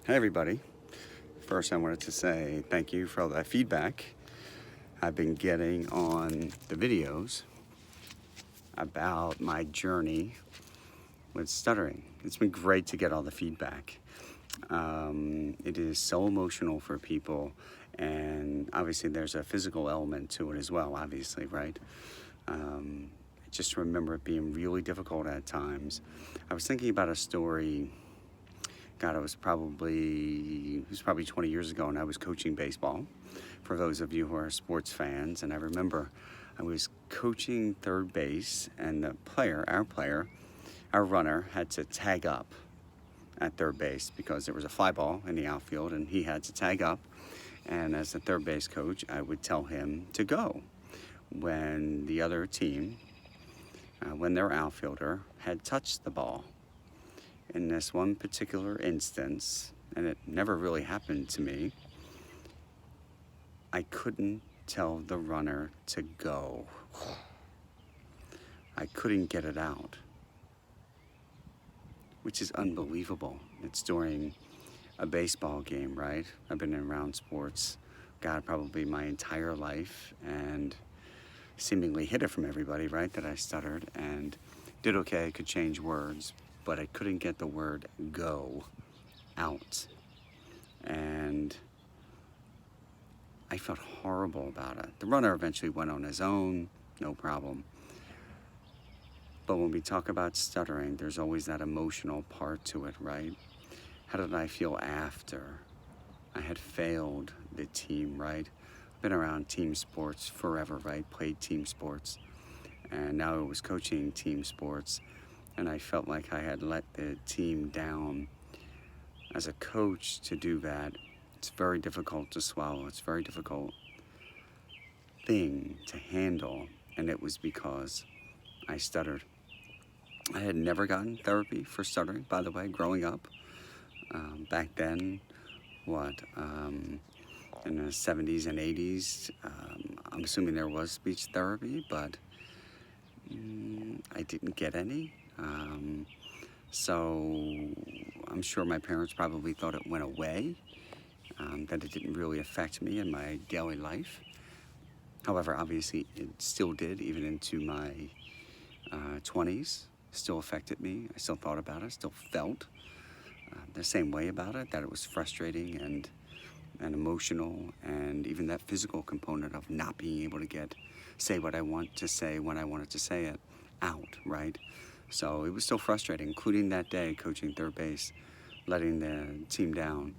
Hey everybody. First I wanted to say thank you for all that feedback I've been getting on the videos about my journey with stuttering. It's been great to get all the feedback. It is so emotional for people, and obviously there's a physical element to it as well, obviously, right? I just remember it being really difficult at times. I was thinking about a story. God, it was probably 20 years ago, and I was coaching baseball, for those of you who are sports fans. And I remember I was coaching third base, and our runner, had to tag up at third base because there was a fly ball in the outfield, and he had to tag up. And as the third base coach, I would tell him to go when the other team, when their outfielder had touched the ball. In this one particular instance, and it never really happened to me, I couldn't tell the runner to go. I couldn't get it out, which is unbelievable. It's during a baseball game, right? I've been around sports, God, probably my entire life, and seemingly hid it from everybody, right, that I stuttered, and did okay, I could change words, but I couldn't get the word go out. And I felt horrible about it. The runner eventually went on his own, no problem. But when we talk about stuttering, there's always that emotional part to it, right? How did I feel after I had failed the team, right? I've been around team sports forever, right? Played team sports. And now I was coaching team sports. And I felt like I had let the team down. As a coach, to do that, it's very difficult to swallow. It's a very difficult thing to handle, and it was because I stuttered. I had never gotten therapy for stuttering, by the way, growing up. Back then, in the 70s and 80s, I'm assuming there was speech therapy, but I didn't get any. So I'm sure my parents probably thought it went away, that it didn't really affect me in my daily life. However, obviously it still did, even into my 20s, still affected me. I still thought about it, still felt the same way about it, that it was frustrating and emotional, and even that physical component of not being able to say what I want to say when I wanted to say it out, right? So it was still frustrating, including that day coaching third base, letting the team down.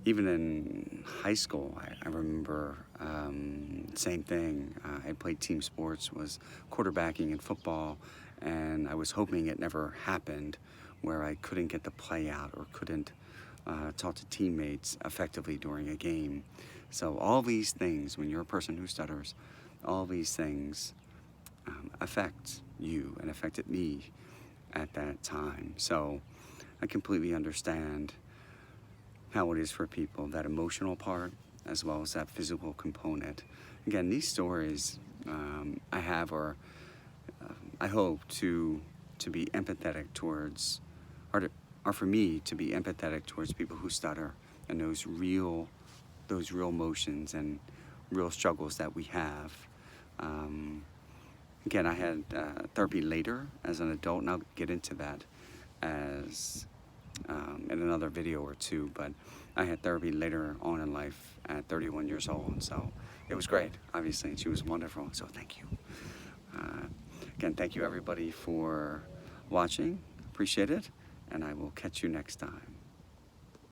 Even in high school, I remember same thing. I played team sports, was quarterbacking in football, and I was hoping it never happened where I couldn't get the play out or couldn't talk to teammates effectively during a game. So all these things, when you're a person who stutters, all these things affect you and affected me at that time. So I completely understand how it is for people, that emotional part as well as that physical component. Again, these stories I have I hope to be empathetic towards, or for me to be empathetic towards people who stutter and those real emotions and real struggles that we have. Again, I had therapy later as an adult, and I'll get into that as in another video or two, but I had therapy later on in life at 31 years old, so it was great, obviously, and she was wonderful, so thank you. Again, thank you everybody for watching, appreciate it, and I will catch you next time.